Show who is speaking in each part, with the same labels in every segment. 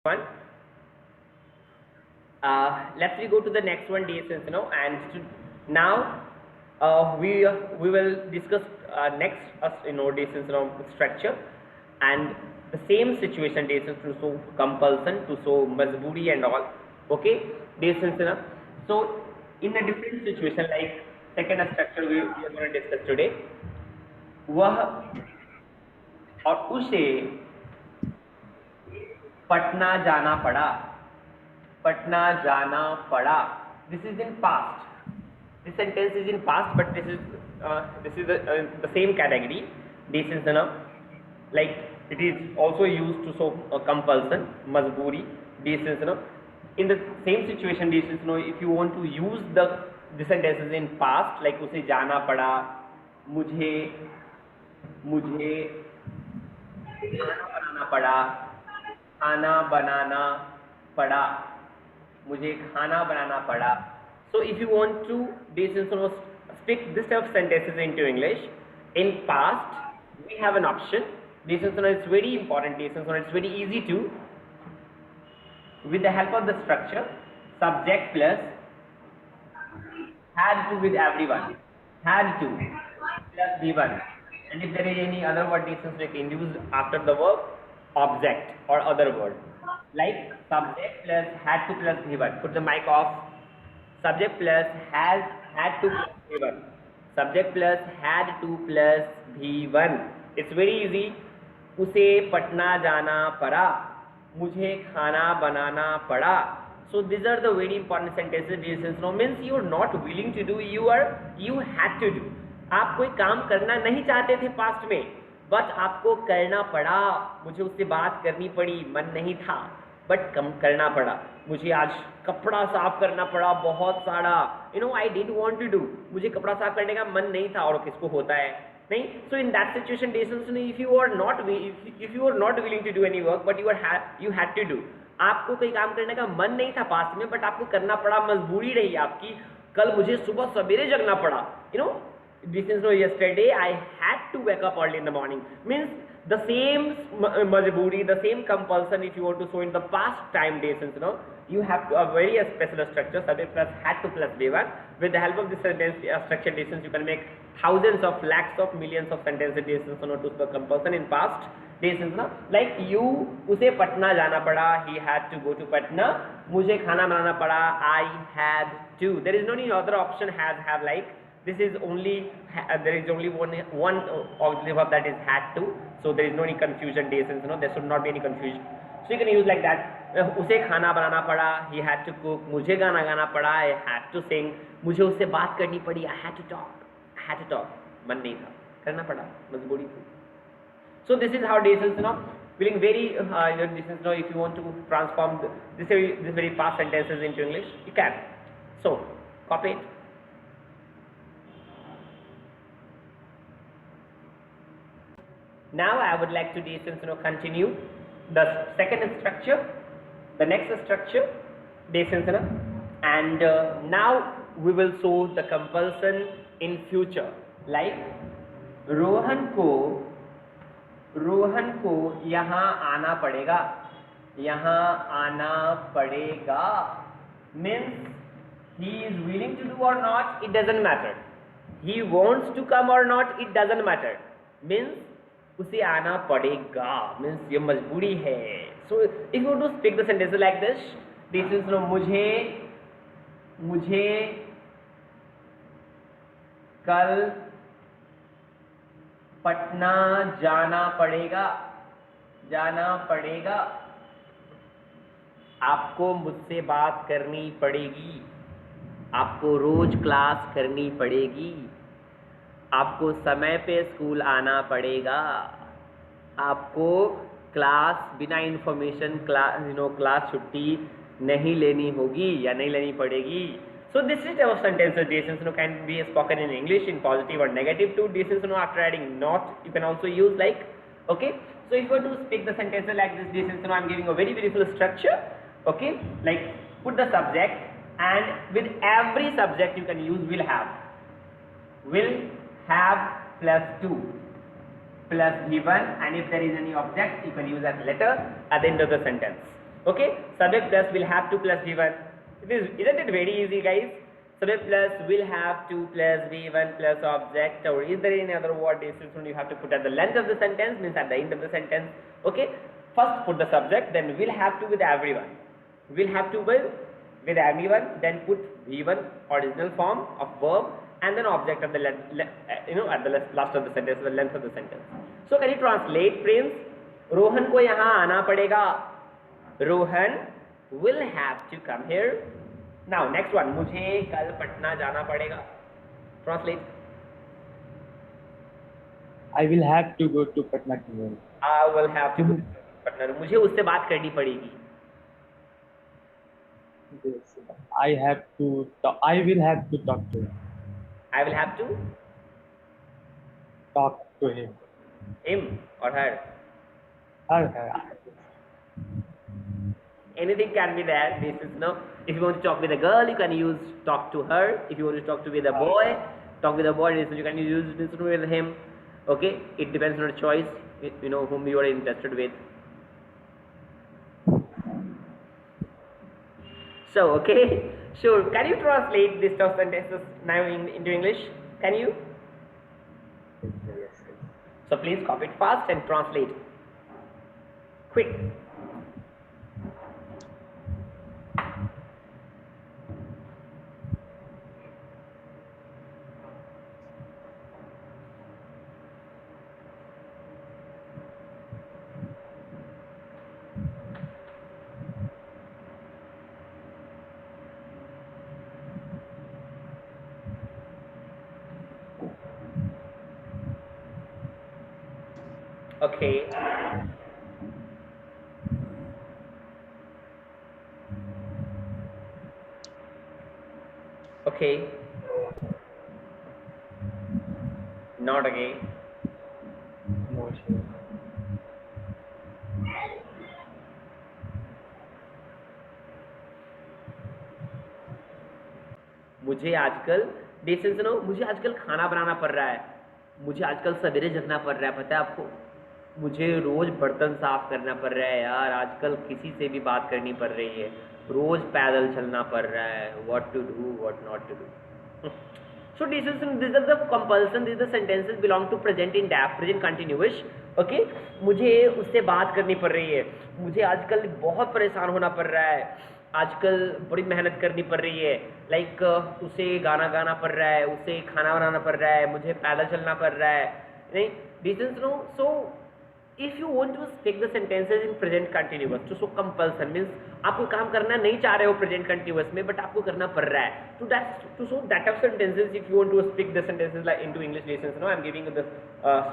Speaker 1: One. Let's we go to the next one, dear students, now we will discuss next dear students, structure and the same situation, dear students, to show compulsion, to show majboori and all. Okay, dear students, so in a different situation like second structure we are going to discuss today. वह और उसे पटना जाना पड़ा, पटना जाना पड़ा. This is in past. This sentence is in past, but this is the same category. This is like it is also used to show compulsion, majboori. This is in the same situation. This is if you want to use the sentences in past, like उसे जाना पड़ा, मुझे खाना बनाना पड़ा, खाना बनाना पड़ा, मुझे खाना बनाना पड़ा. So if you want to speak this type of sentences into English in past, we have an option. This is it's very important. This is it's very easy to, with the help of the structure, subject plus had to with everyone, had to plus V1, and if there is any other word we can use after the verb, object or other word, like subject plus had to plus V1. Put the mic off. Subject plus has had to plus V1. Subject plus had to plus V1. It's very easy. उसे पटना जाना पड़ा, मुझे खाना बनाना पड़ा. So these are the very important sentences. This means you are not willing to do, you had to do. आप कोई काम करना नहीं चाहते थे पास्ट में, बट आपको करना पड़ा. मुझे उससे बात करनी पड़ी, मन नहीं था बट कम करना पड़ा. मुझे आज कपड़ा साफ करना पड़ा बहुत सारा, I didn't want to do. मुझे कपड़ा साफ करने का मन नहीं था, और किसको होता है नहीं. So in that situation if you are not willing to do any work but you had to do. आपको कोई काम करने का मन नहीं था पास्ट में, बट आपको करना पड़ा, मजबूरी रही आपकी. कल मुझे सुबह सवेरे जगना पड़ा. This is yesterday I had to wake up early in the morning. Means the same majboori, the same compulsion. If you want to show in the past time days, you have to a very special structure, subject plus had to plus V1. With the help of this sentence structure distance, you can make thousands of lakhs of millions of sentences distance to the compulsion in past days. Like you, उसे पटना जाना पड़ा, he had to go to Patna. मुझे खाना बनाना पड़ा, I had to. There is no any other option has have like. This is only there is only one auxiliary verb, that is had to. So there is no any confusion. There should not be any confusion. So you can use like that. उसे खाना बनाना पड़ा, he had to cook. मुझे गाना गाना पड़ा, I had to sing. मुझे उससे बात करनी पड़ी, I had to talk. मन नहीं था, करना पड़ा, मजबूरी थी. So this is how feeling very if you want to transform this very past sentences into English, you can. So copy it. Now I would like to continue the second structure, the next structure, and now we will show the compulsion in future. Like Rohan को यहाँ आना पड़ेगा, यहाँ आना पड़ेगा. Means he is willing to do or not, it doesn't matter. He wants to come or not, it doesn't matter. Means उसे आना पड़ेगा, मीन्स ये मजबूरी है. So if you to speak the sentence like this is मुझे कल पटना जाना पड़ेगा. आपको मुझसे बात करनी पड़ेगी, आपको रोज क्लास करनी पड़ेगी, आपको समय पे स्कूल आना पड़ेगा, आपको क्लास बिना इन्फॉर्मेशन क्लास छुट्टी नहीं लेनी होगी या नहीं लेनी पड़ेगी. So this is our sentences can be spoken in English in positive or negative too. This is after adding not, you can also use like. Okay, so if you want to speak the sentences like this I'm giving a very beautiful structure. Okay, like put the subject, and with every subject you can use will have plus 2 plus V1, and if there is any object you can use as letter at the end of the sentence. Okay, subject plus will have to plus V1. Isn't it very easy, guys? Subject plus will have to plus V1 plus object, or is there any other word description you have to put at the length of the sentence, means at the end of the sentence? Okay, first put the subject, then will have to with everyone. Will have to with everyone, then put V1 original form of verb, and then object at the at the last of the sentence, the length of the sentence. So can you translate, Prince? Rohan को यहाँ आना पड़ेगा. Rohan will have to come here. Now next one, मुझे कल पटना जाना पड़ेगा. Translate.
Speaker 2: I will have to go to Patna tomorrow.
Speaker 1: I will have to go to Patna. मुझे उससे बात करनी पड़ेगी.
Speaker 2: I have to talk. I will have to talk to him.
Speaker 1: I will have to
Speaker 2: Talk to him.
Speaker 1: him or her.
Speaker 2: Her.
Speaker 1: Anything can be there. This is no. If you want to talk with a girl, you can use talk to her. If you want to talk with a boy, talk with a boy. You can use this with him. Okay, it depends on your choice. You know whom you are interested with. So okay, sure. Can you translate this sentences now into English? Can you?
Speaker 2: Yes.
Speaker 1: So please copy it fast and translate. Quick. Okay. Okay. Not again.
Speaker 2: No, sure.
Speaker 1: मुझे आजकल decision सुनो, मुझे आजकल खाना बनाना पड़ रहा है. मुझे आजकल सवेरे जगना पड़ रहा है. पता है आपको? मुझे रोज बर्तन साफ करना पड़ रहा है यार. आजकल किसी से भी बात करनी पड़ रही है. रोज पैदल चलना पड़ रहा है. What to do, what not to do. So these are the compulsion. These are the sentences belong to present indefinite, present continuous. Okay? मुझे उससे बात करनी पड़ रही है. मुझे आजकल बहुत परेशान होना पड़ रहा है. आजकल बड़ी मेहनत करनी पड़ रही है. लाइक उसे गाना गाना पड़ रहा है, उसे खाना बनाना पड़ रहा है, मुझे पैदल चलना पड़ रहा है. नहीं, reasons no. So if you want to speak the sentences in present continuous, तो so compulsion means आप कोई काम करना नहीं चाह रहे हो present continuous में, but आपको करना पड़ रहा है. So that of sentences, if you want to speak the sentences like into English lessons, no, I'm giving you the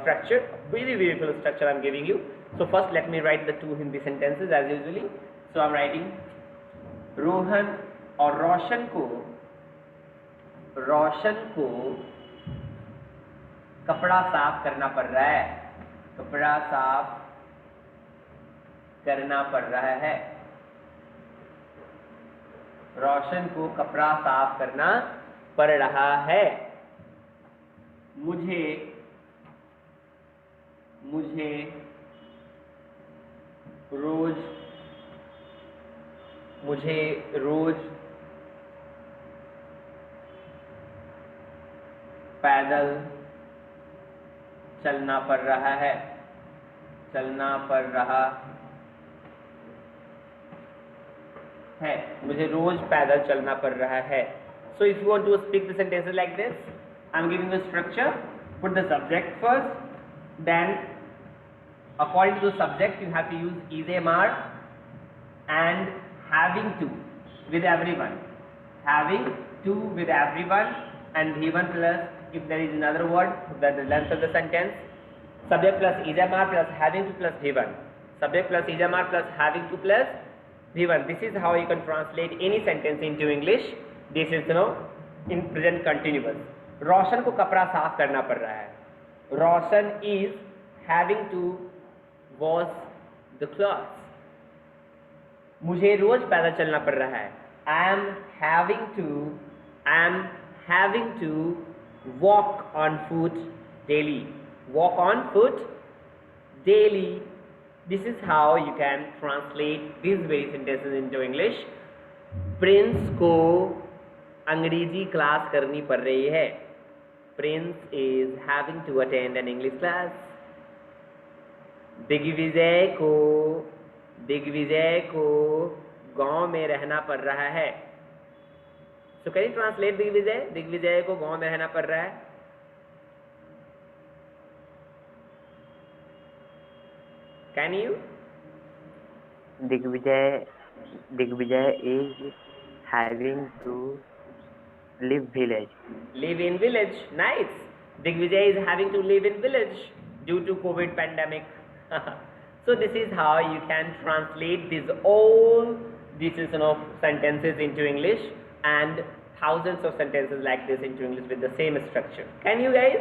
Speaker 1: structure, very beautiful structure I'm giving you. So first let me write the two Hindi sentences as usually. So I'm writing Rohan और रोशन को कपड़ा साफ करना पड़ रहा है. कपड़ा साफ करना पड़ रहा है. रोशन को कपड़ा साफ करना पड़ रहा है. मुझे रोज पैदल चलना पड़ रहा है. मुझे रोज पैदल चलना पड़ रहा है. So if you want to speak the sentences like this, I'm giving the structure. Put the subject first, then according to the subject you have to use is a mark and having to with everyone. Having to with everyone and V1 plus if there is another word, that the length of the sentence. Subject plus is a mark plus having to plus V1. Subject plus is a mark plus having to plus V1. This is how you can translate any sentence into English. This is in present continuous. रोशन को कपड़ा साफ करना पड़ रहा है. रोशन is having to wash the clothes. मुझे रोज पैदल चलना पड़ रहा है. I am having to walk on foot daily. Walk on foot daily. This is how you can translate these very sentences into English. Prince को अंग्रेजी क्लास करनी पड़ रही है. Prince is having to attend an English class. Digvijay को गांव में रहना पड़ रहा है. So can you translate Digvijay? Digvijay को गांव में रहना पड़ रहा है. Can you?
Speaker 3: Digvijay is having to live village.
Speaker 1: Live in village. Nice. Digvijay is having to live in village due to COVID pandemic. So this is how you can translate all these sentences into English, and thousands of sentences like this into English with the same structure. Can you guys?